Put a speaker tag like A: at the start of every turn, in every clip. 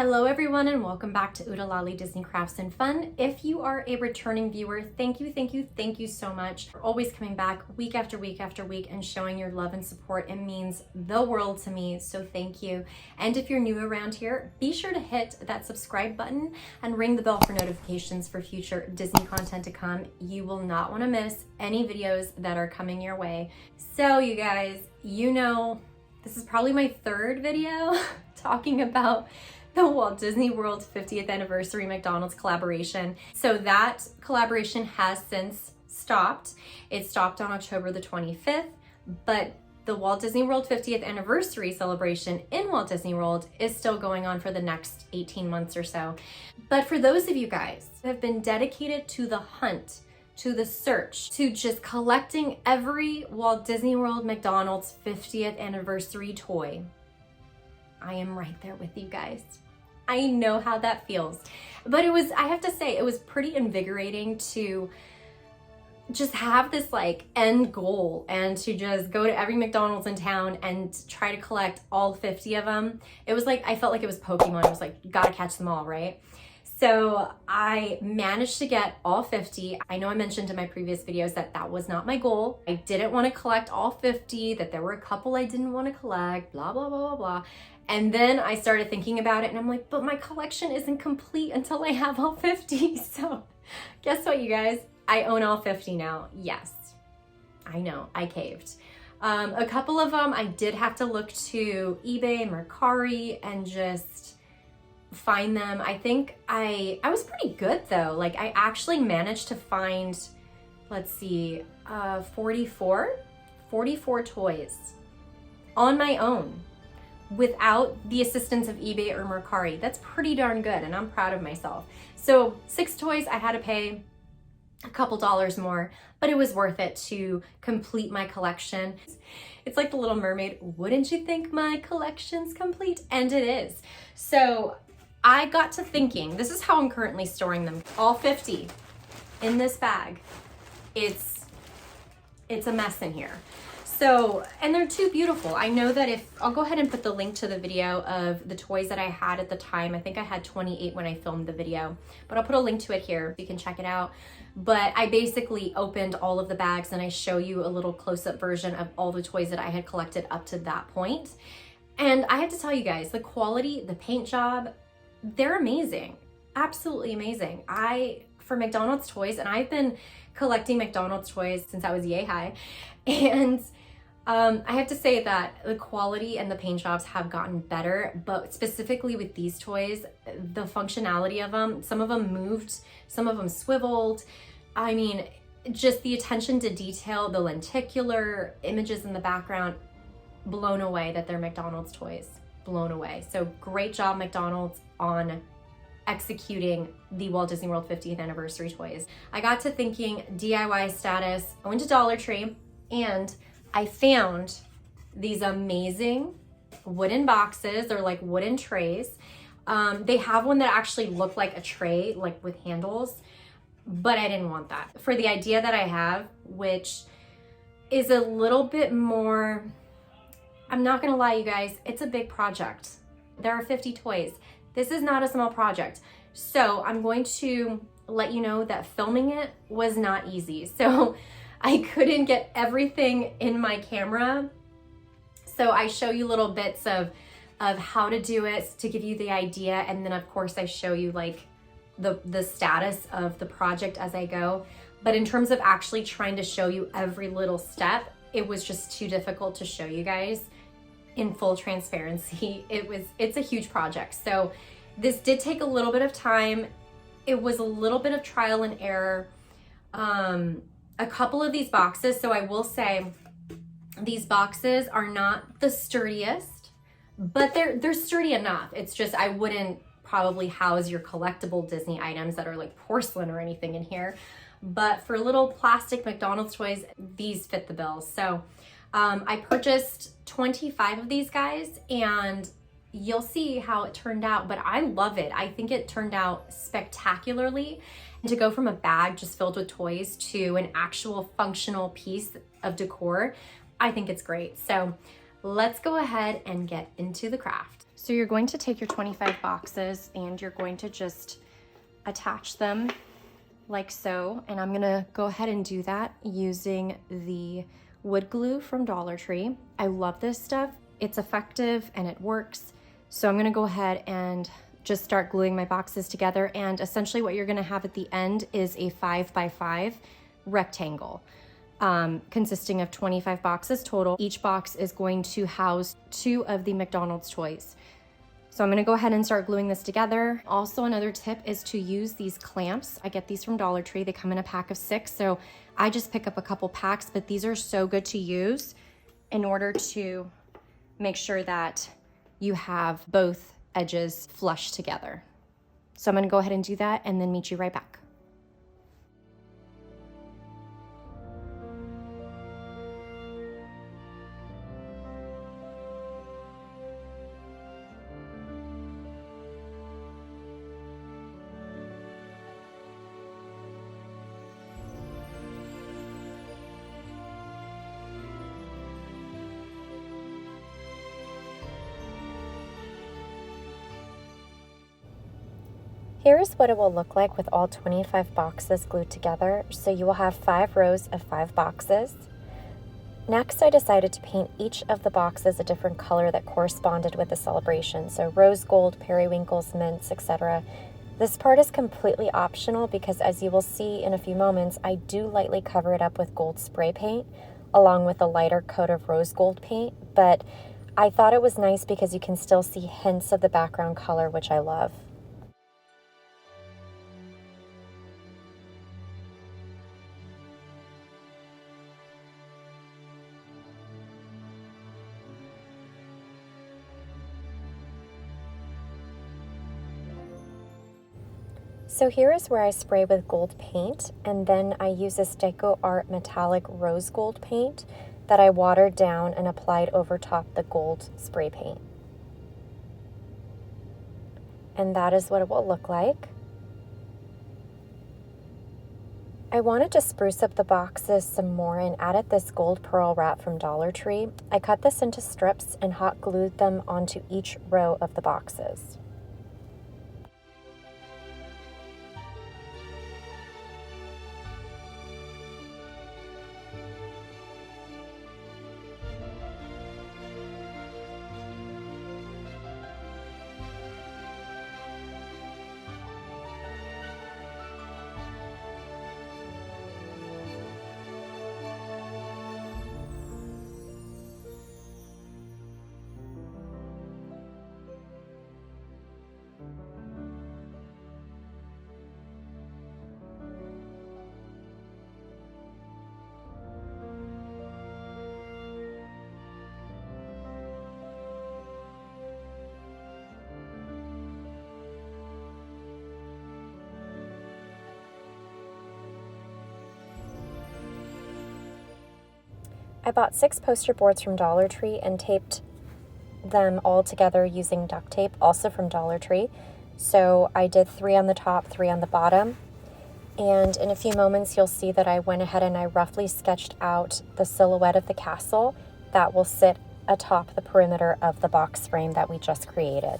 A: Hello everyone and welcome back to Udalali Disney Crafts and Fun. If you are a returning viewer, thank you so much for always coming back week after week after week and showing your love and support. It means the world to me, so thank you. And if you're new around here, be sure to hit that subscribe button and ring the bell for notifications for future Disney content to come. You will not want to miss any videos that are coming your way. So you guys, you know, this is probably my third video talking about the Walt Disney World 50th anniversary McDonald's collaboration. So that collaboration has since stopped. It stopped on October the 25th, but the Walt Disney World 50th anniversary celebration in Walt Disney World is still going on for the next 18 months or so. But for those of you guys who have been dedicated to the hunt, to the search, to just collecting every Walt Disney World McDonald's 50th anniversary toy, I am right there with you guys. I know how that feels. But I have to say, it was pretty invigorating to just have this like end goal and to just go to every McDonald's in town and try to collect all 50 of them. It was like, I felt like it was Pokemon. It was like, you gotta catch them all, right? So I managed to get all 50. I know I mentioned in my previous videos that that was not my goal. I didn't want to collect all 50, that there were a couple I didn't want to collect, blah, blah, blah, blah, blah. And then I started thinking about it and I'm like, but my collection isn't complete until I have all 50. So guess what, you guys? I own all 50 now. Yes, I know, I caved. A couple of them I did have to look to eBay and Mercari and just find them. I think I was pretty good though. Like I actually managed to find, let's see, 44 toys on my own without the assistance of eBay or Mercari. That's pretty darn good and I'm proud of myself. So 6 toys, I had to pay a couple dollars more, but it was worth it to complete my collection. It's like the Little Mermaid, wouldn't you think my collection's complete? And it is. So I got to thinking, this is how I'm currently storing them. All 50 in this bag. It's a mess in here. So, and they're too beautiful. I know that I'll go ahead and put the link to the video of the toys that I had at the time. I think I had 28 when I filmed the video, but I'll put a link to it here so you can check it out. But I basically opened all of the bags and I show you a little close-up version of all the toys that I had collected up to that point. And I have to tell you guys, the quality, the paint job, they're amazing. Absolutely amazing. For McDonald's toys, and I've been collecting McDonald's toys since I was yay high, and I have to say that the quality and the paint jobs have gotten better, but specifically with these toys, the functionality of them, some of them moved, some of them swiveled. I mean, just the attention to detail, the lenticular images in the background, blown away that they're McDonald's toys, blown away. So great job, McDonald's, on executing the Walt Disney World 50th anniversary toys. I got to thinking DIY status. I went to Dollar Tree and I found these amazing wooden boxes. They're like wooden trays. They have one that actually looked like a tray, like with handles, but I didn't want that. For the idea that I have, which is a little bit more, I'm not gonna lie, you guys, it's a big project. There are 50 toys. This is not a small project. So I'm going to let you know that filming it was not easy. So I couldn't get everything in my camera. So I show you little bits of how to do it to give you the idea. And then of course I show you like the status of the project as I go. But in terms of actually trying to show you every little step, it was just too difficult to show you guys in full transparency. It's a huge project. So this did take a little bit of time. It was a little bit of trial and error. A couple of these boxes, so I will say these boxes are not the sturdiest, but they're sturdy enough. It's just I wouldn't probably house your collectible Disney items that are like porcelain or anything in here. But for little plastic McDonald's toys, these fit the bill. So I purchased 25 of these guys and you'll see how it turned out, but I love it. I think it turned out spectacularly. And to go from a bag just filled with toys to an actual functional piece of decor, I think it's great. So let's go ahead and get into the craft. So you're going to take your 25 boxes and you're going to just attach them like so. And I'm gonna go ahead and do that using the wood glue from Dollar Tree. I love this stuff. It's effective and it works. So I'm gonna go ahead and just start gluing my boxes together. And essentially what you're gonna have at the end is a 5x5 rectangle. Consisting of 25 boxes total. Each box is going to house 2 of the McDonald's toys. So I'm gonna go ahead and start gluing this together. Also, another tip is to use these clamps. I get these from Dollar Tree. They come in a pack of 6, so I just pick up a couple packs, but these are so good to use in order to make sure that you have both edges flush together. So I'm gonna go ahead and do that and then meet you right back. Here is what it will look like with all 25 boxes glued together. So you will have 5 rows of 5 boxes. Next, I decided to paint each of the boxes a different color that corresponded with the celebration. So rose gold, periwinkles, mints, etc. This part is completely optional because, as you will see in a few moments, I do lightly cover it up with gold spray paint along with a lighter coat of rose gold paint. But I thought it was nice because you can still see hints of the background color, which I love. So here is where I spray with gold paint, and then I use this Deco Art metallic rose gold paint that I watered down and applied over top the gold spray paint. And that is what it will look like. I wanted to spruce up the boxes some more and added this gold pearl wrap from Dollar Tree. I cut this into strips and hot glued them onto each row of the boxes. I bought 6 poster boards from Dollar Tree and taped them all together using duct tape, also from Dollar Tree. So I did 3 on the top, 3 on the bottom. And in a few moments, you'll see that I went ahead and I roughly sketched out the silhouette of the castle that will sit atop the perimeter of the box frame that we just created.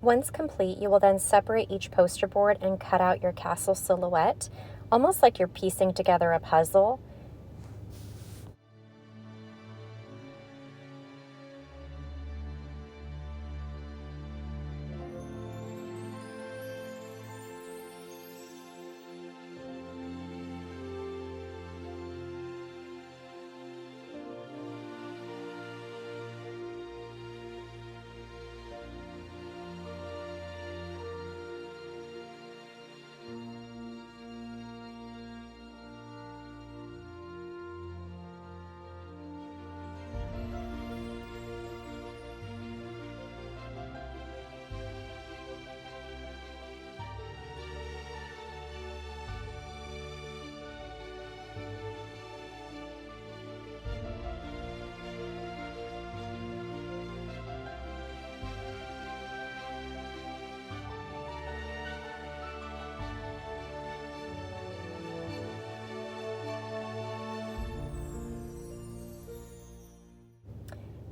A: Once complete, you will then separate each poster board and cut out your castle silhouette, almost like you're piecing together a puzzle.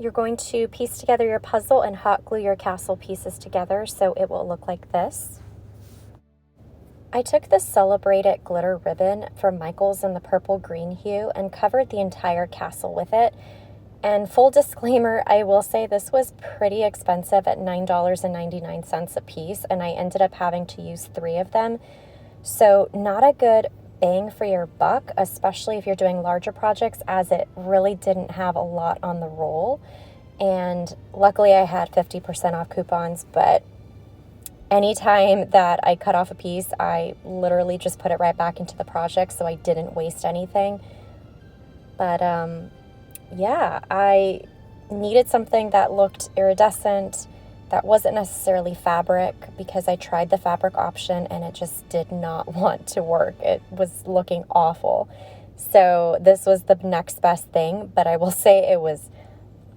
A: you're going to piece together your puzzle and hot glue your castle pieces together so it will look like this. I took the Celebrate It glitter ribbon from Michaels in the purple green hue and covered the entire castle with it. And full disclaimer, I will say this was pretty expensive at $9.99 a piece, and I ended up having to use 3 of them. So not a good bang for your buck, especially if you're doing larger projects, as it really didn't have a lot on the roll. And luckily I had 50% off coupons, but anytime that I cut off a piece, I literally just put it right back into the project so I didn't waste anything. But yeah, I needed something that looked iridescent, that wasn't necessarily fabric, because I tried the fabric option and it just did not want to work. It was looking awful. So this was the next best thing, but I will say it was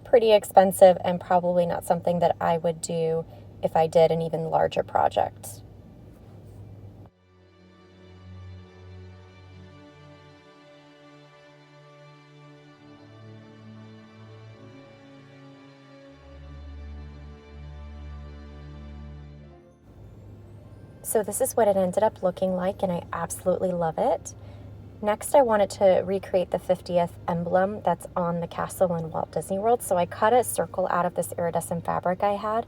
A: pretty expensive and probably not something that I would do if I did an even larger project. So this is what it ended up looking like, and I absolutely love it. Next, I wanted to recreate the 50th emblem that's on the castle in Walt Disney World. So I cut a circle out of this iridescent fabric I had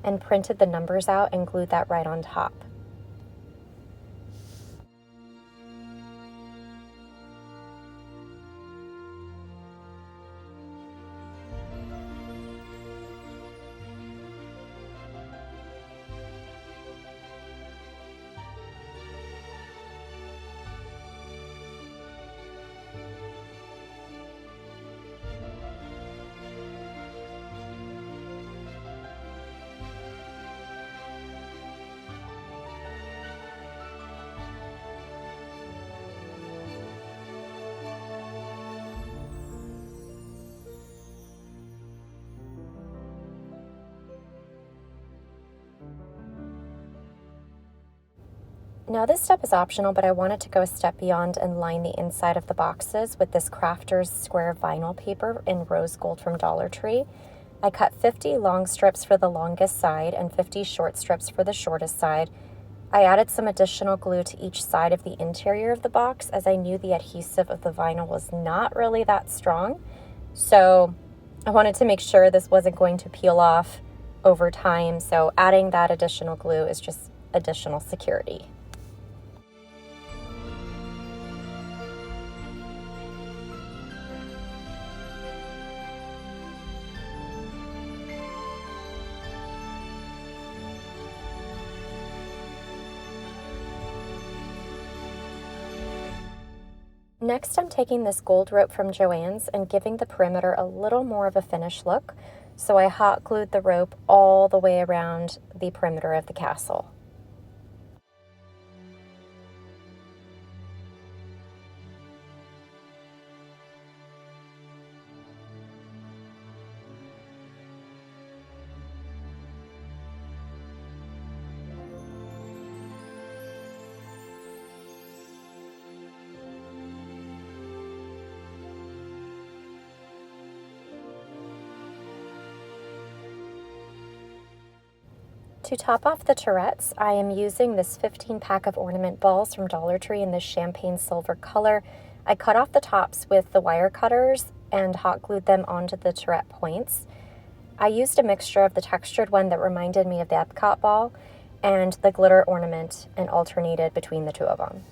A: and printed the numbers out and glued that right on top. Now this step is optional, but I wanted to go a step beyond and line the inside of the boxes with this Crafter's square vinyl paper in rose gold from Dollar Tree. I cut 50 long strips for the longest side and 50 short strips for the shortest side. I added some additional glue to each side of the interior of the box, as I knew the adhesive of the vinyl was not really that strong. So I wanted to make sure this wasn't going to peel off over time, so adding that additional glue is just additional security. Next, I'm taking this gold rope from Joann's and giving the perimeter a little more of a finished look. So I hot glued the rope all the way around the perimeter of the castle. To top off the turrets, I am using this 15 pack of ornament balls from Dollar Tree in this champagne silver color. I cut off the tops with the wire cutters and hot glued them onto the turret points. I used a mixture of the textured one that reminded me of the Epcot ball and the glitter ornament and alternated between the two of them.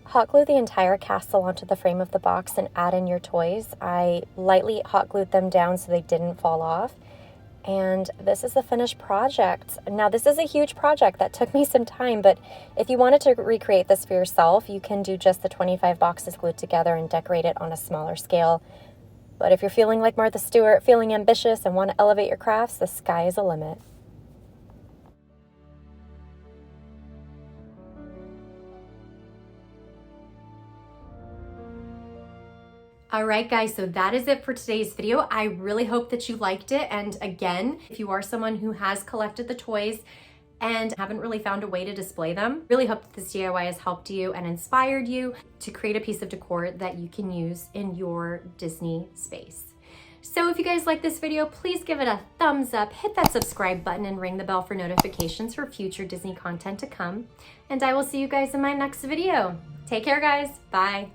A: Hot glue the entire castle onto the frame of the box and add in your toys. I lightly hot glued them down so they didn't fall off. And this is the finished project. Now, this is a huge project that took me some time, but if you wanted to recreate this for yourself, you can do just the 25 boxes glued together and decorate it on a smaller scale. But if you're feeling like Martha Stewart, feeling ambitious and want to elevate your crafts, the sky is the limit.
B: All right, guys, so that is it for today's video. I really hope that you liked it. And again, if you are someone who has collected the toys and haven't really found a way to display them, really hope that this DIY has helped you and inspired you to create a piece of decor that you can use in your Disney space. So if you guys like this video, please give it a thumbs up, hit that subscribe button, and ring the bell for notifications for future Disney content to come. And I will see you guys in my next video. Take care, guys. Bye.